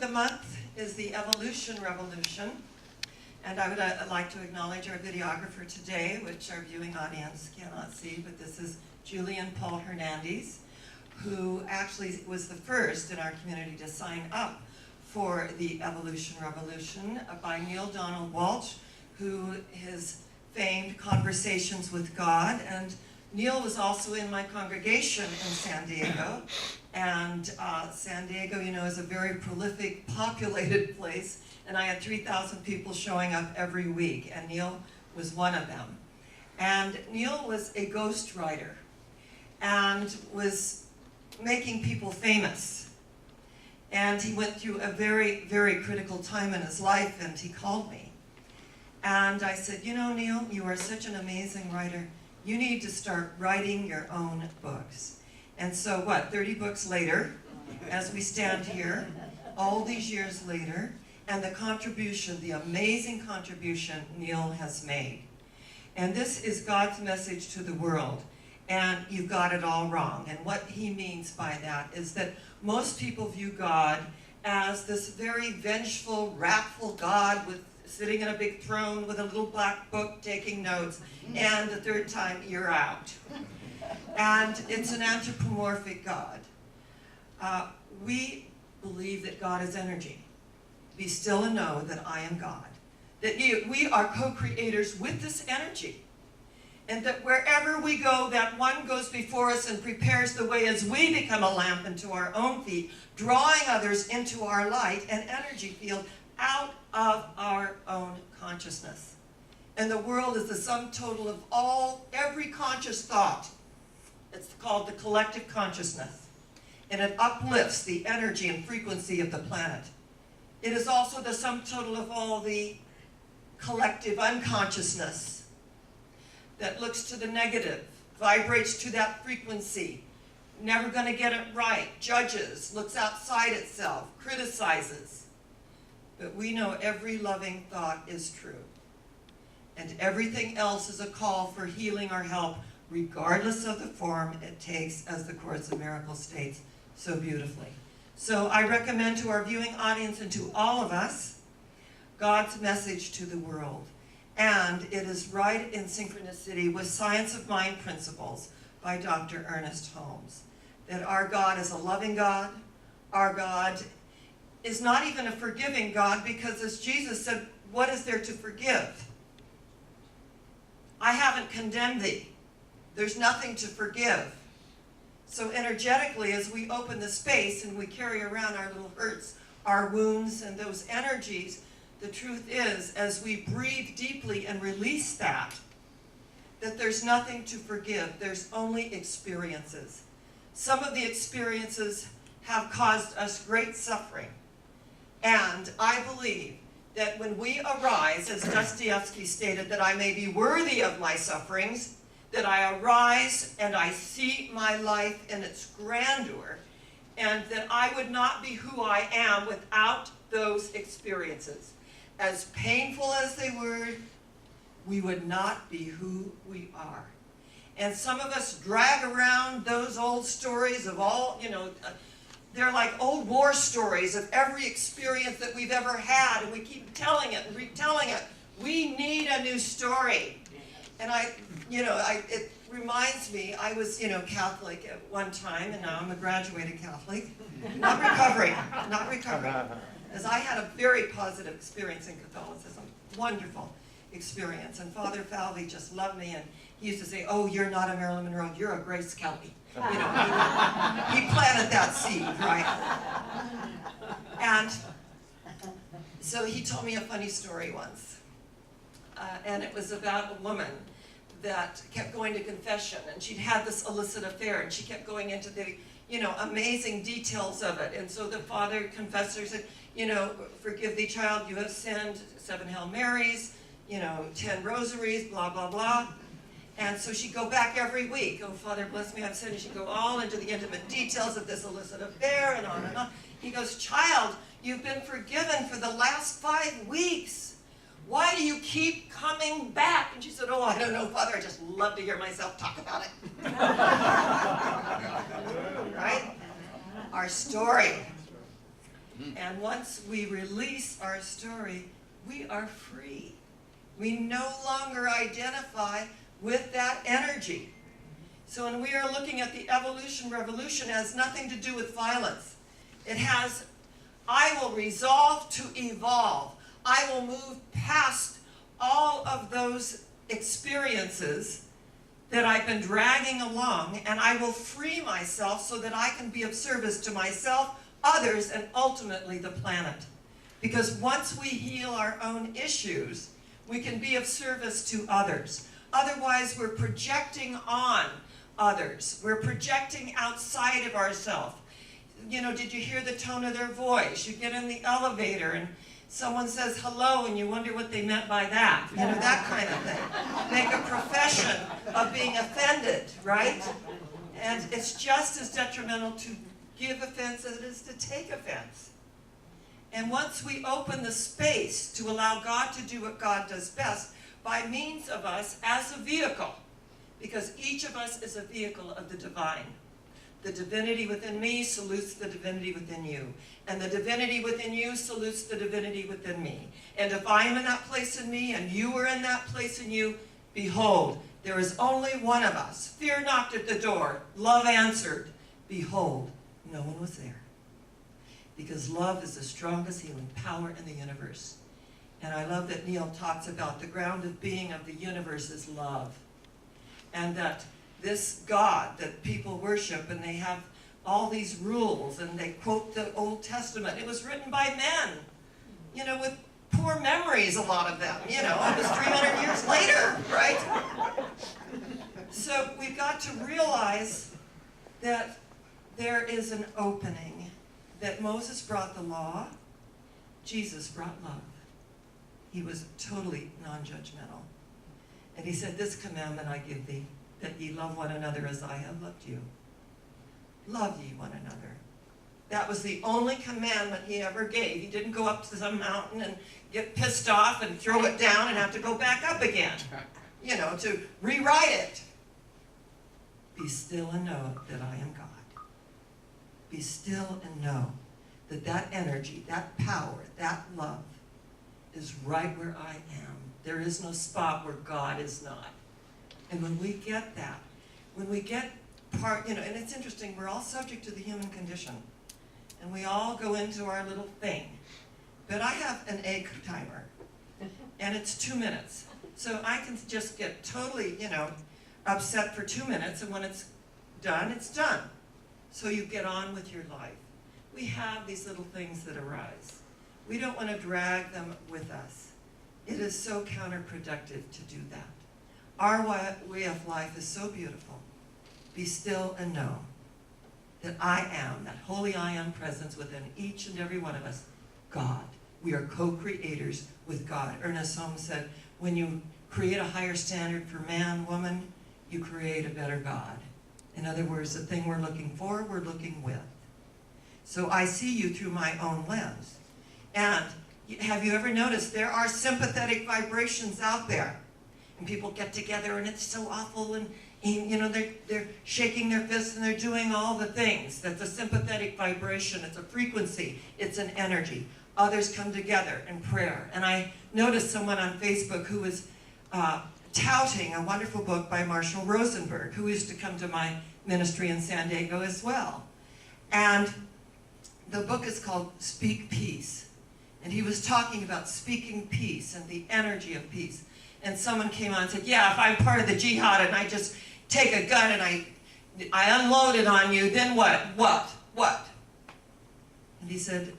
the month is the Evolution Revolution. And I would like to acknowledge our videographer today, which our viewing audience cannot see, but this is Julian Paul Hernandez, who actually was the first in our community to sign up for the Evolution Revolution by Neil Donald Walsh, who his famed Conversations with God. And Neil was also in my congregation in San Diego. And San Diego, you know, is a very prolific, populated place. And I had 3,000 people showing up every week, and Neil was one of them. And Neil was a ghostwriter and was making people famous. And he went through a very, very critical time in his life, and he called me. And I said, you know, Neil, you are such an amazing writer. You need to start writing your own books. And so what, 30 books later, as we stand here, all these years later, and the contribution, the amazing contribution Neil has made. And this is God's message to the world. And you've got it all wrong. And what he means by that is that most people view God as this very vengeful, wrathful God sitting in a big throne with a little black book taking notes, and the third time you're out. And it's an anthropomorphic God. We believe that God is energy. Be still and know that I am God. That we are co-creators with this energy. And that wherever we go, that one goes before us and prepares the way as we become a lamp unto our own feet, drawing others into our light and energy field out of our own consciousness. And the world is the sum total of every conscious thought. It's called the collective consciousness. And it uplifts the energy and frequency of the planet. It is also the sum total of all the collective unconsciousness that looks to the negative, vibrates to that frequency, never going to get it right, judges, looks outside itself, criticizes. But we know every loving thought is true. And everything else is a call for healing or help, regardless of the form it takes, as the Course in Miracles states so beautifully. So I recommend to our viewing audience and to all of us, God's message to the world. And it is right in synchronicity with Science of Mind Principles by Dr. Ernest Holmes. That our God is a loving God. Our God is not even a forgiving God, because as Jesus said, what is there to forgive? I haven't condemned thee. There's nothing to forgive. So energetically, as we open the space and we carry around our little hurts, our wounds, and those energies, the truth is, as we breathe deeply and release that there's nothing to forgive. There's only experiences. Some of the experiences have caused us great suffering. And I believe that when we arise, as Dostoevsky stated, that I may be worthy of my sufferings, that I arise and I see my life in its grandeur, and that I would not be who I am without those experiences. As painful as they were, we would not be who we are. And some of us drag around those old stories of all, you know, they're like old war stories of every experience that we've ever had, and we keep telling it and retelling it. We need a new story. And it reminds me, I was, Catholic at one time, and now I'm a graduated Catholic. Not recovering, As I had a very positive experience in Catholicism, wonderful experience. And Father Falvey just loved me, and he used to say, oh, you're not a Marilyn Monroe, you're a Grace Kelly. He planted that seed, right? And so he told me a funny story once. And it was about a woman that kept going to confession, and she'd had this illicit affair, and she kept going into the, amazing details of it. And so the father confessor said, forgive thee, child, you have sinned, 7 Hail Marys, 10 rosaries, blah, blah, blah. And so she'd go back every week. Oh, Father, bless me, I've sinned. And she'd go all into the intimate details of this illicit affair, and on and on. He goes, child, you've been forgiven for the last 5 weeks. Why do you keep coming back? And she said, oh, I don't know, Father, I just love to hear myself talk about it. Right? Our story. And once we release our story, we are free. We no longer identify with that energy. So when we are looking at the evolution revolution, it has nothing to do with violence. It has, I will resolve to evolve. I will move past all of those experiences that I've been dragging along, and I will free myself so that I can be of service to myself, others, and ultimately the planet. Because once we heal our own issues, we can be of service to others. Otherwise, we're projecting on others. We're projecting outside of ourselves. You know, did you hear the tone of their voice? You get in the elevator and someone says hello and you wonder what they meant by that. You know, that kind of thing. Make a profession of being offended, right? And it's just as detrimental to give offense as it is to take offense. And once we open the space to allow God to do what God does best by means of us as a vehicle, because each of us is a vehicle of the divine. The divinity within me salutes the divinity within you. And the divinity within you salutes the divinity within me. And if I am in that place in me and you are in that place in you, behold, there is only one of us. Fear knocked at the door. Love answered. Behold, no one was there. Because love is the strongest healing power in the universe. And I love that Neil talks about the ground of being of the universe is love. And that this God that people worship, and they have all these rules, and they quote the Old Testament. It was written by men, you know, with poor memories, a lot of them. You know, it was 300 years later, right? So we've got to realize that there is an opening, that Moses brought the law, Jesus brought love. He was totally non-judgmental. And he said, this commandment I give thee, that ye love one another as I have loved you. Love ye one another. That was the only commandment he ever gave. He didn't go up to some mountain and get pissed off and throw it down and have to go back up again, you know, to rewrite it. Be still and know that I am God. Be still and know that that energy, that power, that love is right where I am. There is no spot where God is not. And when we get that, when we get part, you know, and it's interesting, we're all subject to the human condition. And we all go into our little thing. But I have an egg timer. And it's 2 minutes. So I can just get totally, you know, upset for 2 minutes. And when it's done, it's done. So you get on with your life. We have these little things that arise. We don't want to drag them with us. It is so counterproductive to do that. Our way of life is so beautiful. Be still and know that I am, that holy I am presence within each and every one of us, God. We are co-creators with God. Ernest Holmes said, when you create a higher standard for man, woman, you create a better God. In other words, the thing we're looking for, we're looking with. So I see you through my own lens. And have you ever noticed there are sympathetic vibrations out there? And people get together and it's so awful, and you know, they're shaking their fists and they're doing all the things. That's a sympathetic vibration. It's a frequency. It's an energy. Others come together in prayer. And I noticed someone on Facebook who was touting a wonderful book by Marshall Rosenberg, who used to come to my ministry in San Diego as well. And the book is called Speak Peace. And he was talking about speaking peace and the energy of peace. And someone came on and said, yeah, if I'm part of the jihad and I just take a gun and I unload it on you, then what? What? And he said,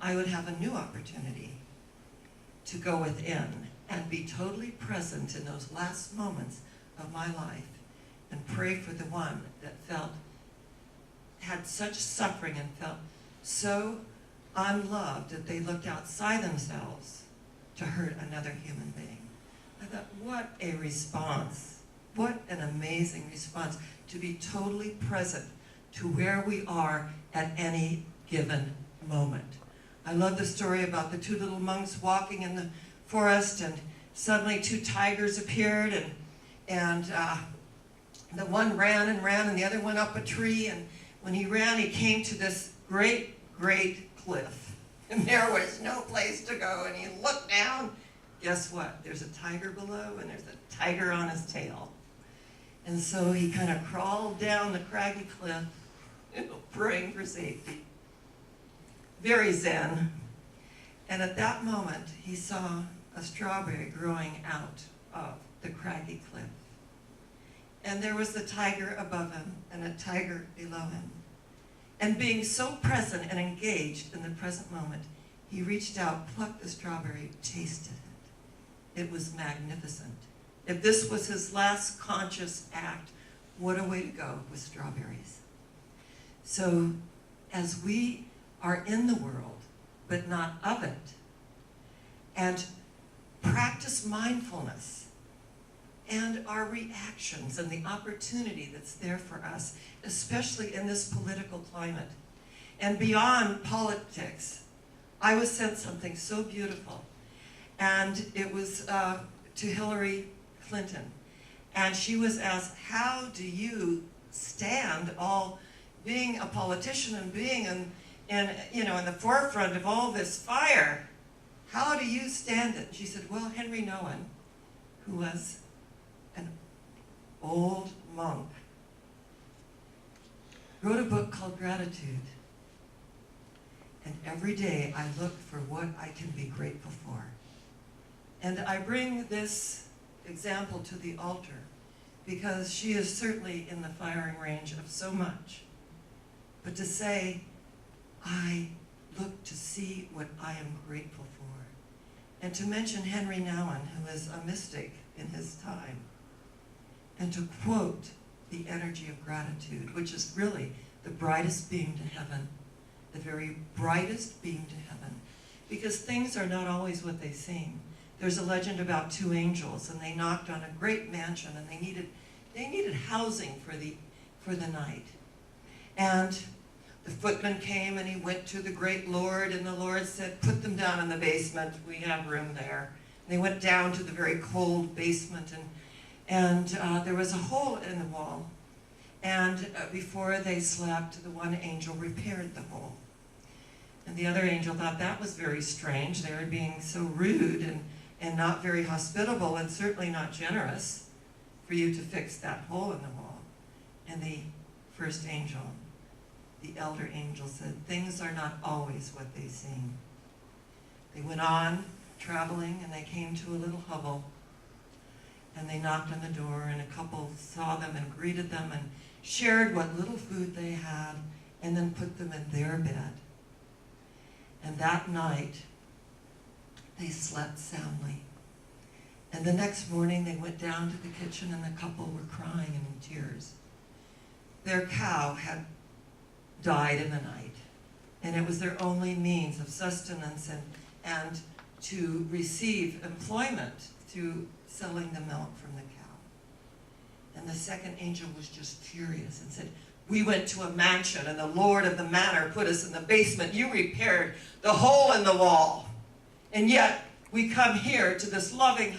I would have a new opportunity to go within and be totally present in those last moments of my life and pray for the one that had such suffering and felt so unloved that they looked outside themselves to hurt another human being. I thought, what a response. What an amazing response to be totally present to where we are at any given moment. I love the story about the two little monks walking in the forest, and suddenly two tigers appeared, and the one ran and ran and the other went up a tree, and when he ran he came to this great great cliff. And there was no place to go. And he looked down. Guess what? There's a tiger below, and there's a tiger on his tail. And so he kind of crawled down the craggy cliff, praying for safety. Very zen. And at that moment, he saw a strawberry growing out of the craggy cliff. And there was the tiger above him and a tiger below him. And being so present and engaged in the present moment, he reached out, plucked the strawberry, tasted it. It was magnificent. If this was his last conscious act, what a way to go with strawberries. So as we are in the world, but not of it, and practice mindfulness and our reactions and the opportunity that's there for us, especially in this political climate. And beyond politics, I was sent something so beautiful. And it was to Hillary Clinton. And she was asked, how do you stand all being a politician and being in the forefront of all this fire? How do you stand it? And she said, well, Henry Nouwen, who was an old monk, wrote a book called Gratitude. And every day I look for what I can be grateful for. And I bring this example to the altar because she is certainly in the firing range of so much. But to say, I look to see what I am grateful for. And to mention Henry Nouwen, who is a mystic in his time. And to quote the energy of gratitude, which is really the brightest beam to heaven, the very brightest beam to heaven. Because things are not always what they seem. There's a legend about two angels, and they knocked on a great mansion, and they needed housing for the night. And the footman came, and he went to the great Lord, and the Lord said, put them down in the basement. We have room there. And they went down to the very cold basement, and there was a hole in the wall. And before they slept, the one angel repaired the hole. And the other angel thought that was very strange. They were being so rude and not very hospitable and certainly not generous for you to fix that hole in the wall. And the first angel, the elder angel, said, things are not always what they seem. They went on traveling, and they came to a little hovel, and they knocked on the door, and a couple saw them and greeted them and shared what little food they had, and then put them in their bed. And that night, they slept soundly. And the next morning, they went down to the kitchen, and the couple were crying and in tears. Their cow had died in the night, and it was their only means of sustenance and to receive employment through selling the milk from the cow. And the second angel was just furious and said, we went to a mansion, and the Lord of the manor put us in the basement. You repaired the hole in the wall. And yet, we come here to this loving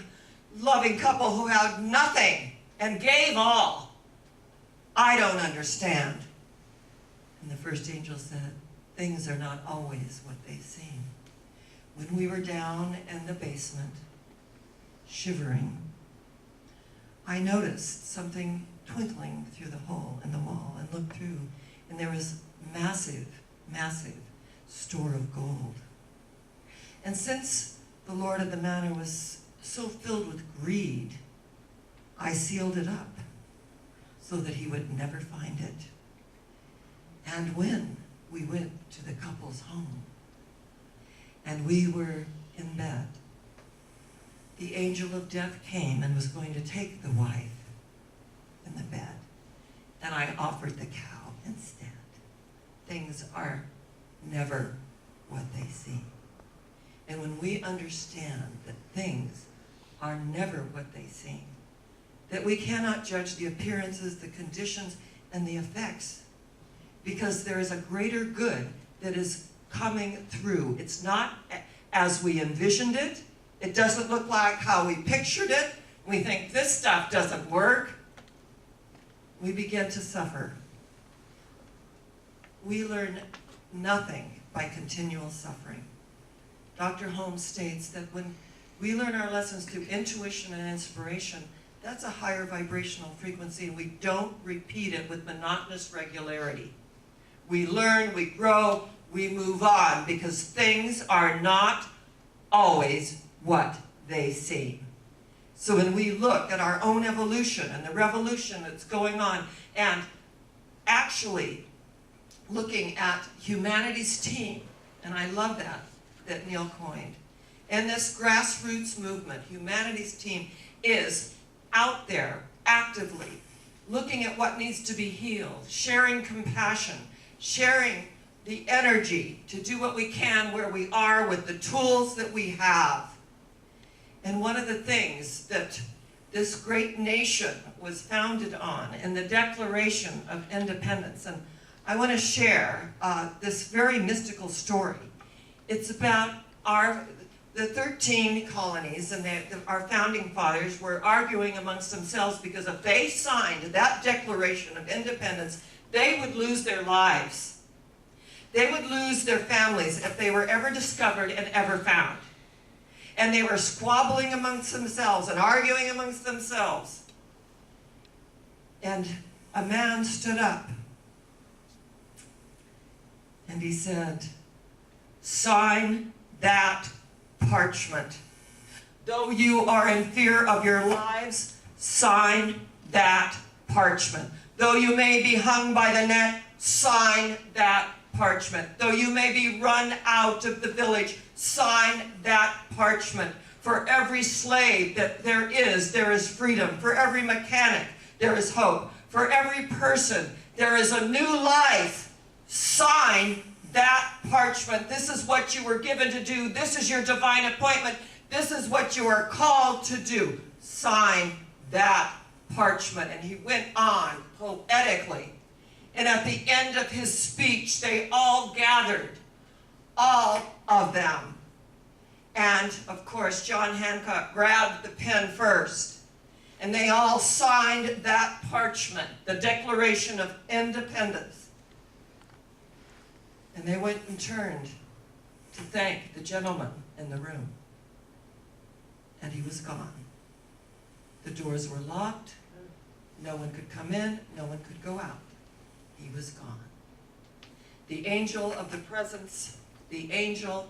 couple who had nothing and gave all. I don't understand. And the first angel said, things are not always what they seem. When we were down in the basement, shivering, I noticed something twinkling through the hole in the wall, and looked through, and there was massive, massive store of gold. And since the Lord of the manor was so filled with greed, I sealed it up so that he would never find it. And when we went to the couple's home, and we were in bed, the angel of death came and was going to take the wife in the bed, and I offered the cow instead. Things are never what they seem. And when we understand that things are never what they seem, that we cannot judge the appearances, the conditions, and the effects, because there is a greater good that is coming through. It's not as we envisioned it. It doesn't look like how we pictured it. We think this stuff doesn't work. We begin to suffer. We learn nothing by continual suffering. Dr. Holmes states that when we learn our lessons through intuition and inspiration, that's a higher vibrational frequency, and we don't repeat it with monotonous regularity. We learn, we grow, we move on, because things are not always what they seem. So when we look at our own evolution and the revolution that's going on, and actually looking at humanity's team, and I love that Neil coined, and this grassroots movement, humanity's team, is out there actively looking at what needs to be healed, sharing compassion, sharing the energy to do what we can where we are with the tools that we have. And one of the things that this great nation was founded on in the Declaration of Independence, and I want to share this very mystical story. It's about the 13 colonies, and our founding fathers were arguing amongst themselves because if they signed that Declaration of Independence, they would lose their lives. They would lose their families if they were ever discovered and ever found. And they were squabbling amongst themselves and arguing amongst themselves. And a man stood up and he said, "Sign that parchment. Though you are in fear of your lives, sign that parchment. Though you may be hung by the neck, sign that parchment. Though you may be run out of the village, sign that parchment. For every slave that there is freedom. For every mechanic, there is hope. For every person, there is a new life. Sign that parchment. This is what you were given to do. This is your divine appointment. This is what you are called to do. Sign that parchment." And he went on poetically. And at the end of his speech, they all gathered, all of them. And, of course, John Hancock grabbed the pen first. And they all signed that parchment, the Declaration of Independence. And they went and turned to thank the gentleman in the room. And he was gone. The doors were locked. No one could come in. No one could go out. He was gone. The angel of the presence, the angel,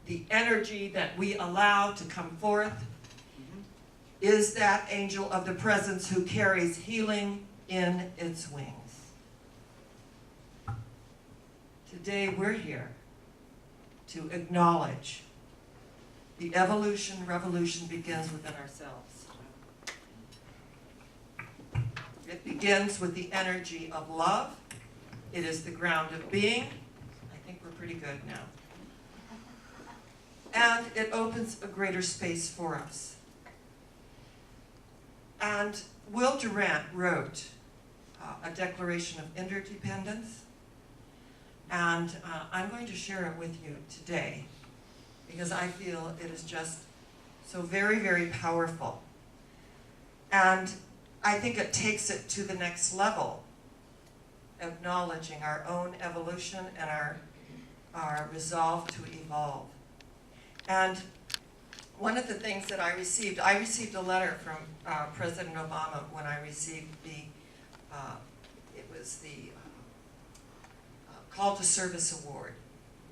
the energy that we allow to come forth, is that angel of the presence who carries healing in its wings. Today we're here to acknowledge the revolution begins within ourselves. It begins with the energy of love. It is the ground of being. I think we're pretty good now. And it opens a greater space for us. And Will Durant wrote a Declaration of Interdependence. And I'm going to share it with you today because I feel it is just so very, very powerful. And I think it takes it to the next level, acknowledging our own evolution and our resolve to evolve. And one of the things that I received a letter from President Obama when I received it was the Call to Service Award.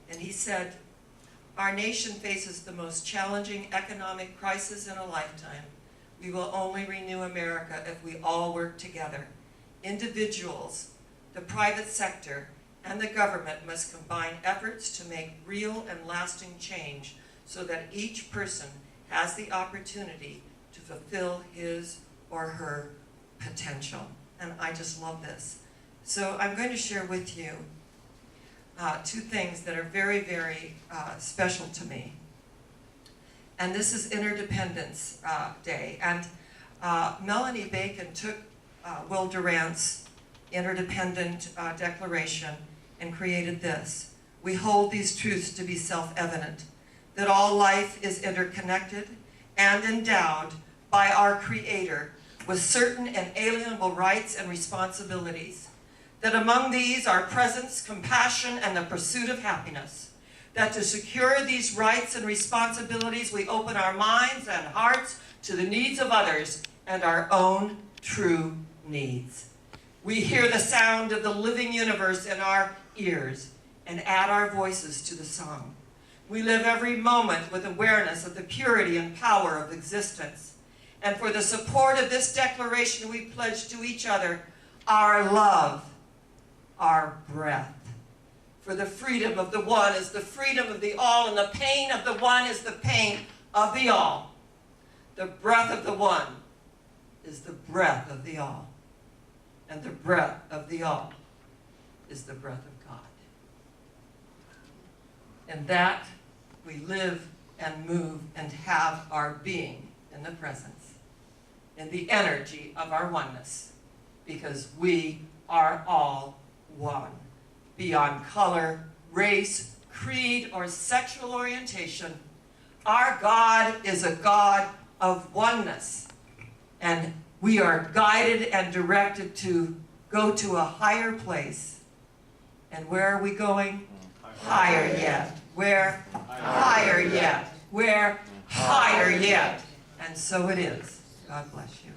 And he said, "Our nation faces the most challenging economic crisis in a lifetime. We will only renew America if we all work together. Individuals, the private sector, and the government must combine efforts to make real and lasting change so that each person has the opportunity to fulfill his or her potential." And I just love this. So I'm going to share with you two things that are very, very special to me. And this is Interdependence Day. And Melanie Bacon took Will Durant's Interdependent Declaration and created this. "We hold these truths to be self-evident, that all life is interconnected and endowed by our Creator with certain inalienable rights and responsibilities. that among these are presence, compassion, and the pursuit of happiness. That to secure these rights and responsibilities, we open our minds and hearts to the needs of others and our own true needs. We hear the sound of the living universe in our ears and add our voices to the song. We live every moment with awareness of the purity and power of existence. And for the support of this declaration, we pledge to each other our love, our breath. For the freedom of the one is the freedom of the all, and the pain of the one is the pain of the all. The breath of the one is the breath of the all, and the breath of the all is the breath of God. In that we live and move and have our being in the presence, in the energy of our oneness, because we are all one, beyond color, race, creed, or sexual orientation. Our God is a God of oneness, and we are guided and directed to go to a higher place. And where are we going? Higher yet. Where? Higher yet. Where? Higher yet. And so it is. God bless you.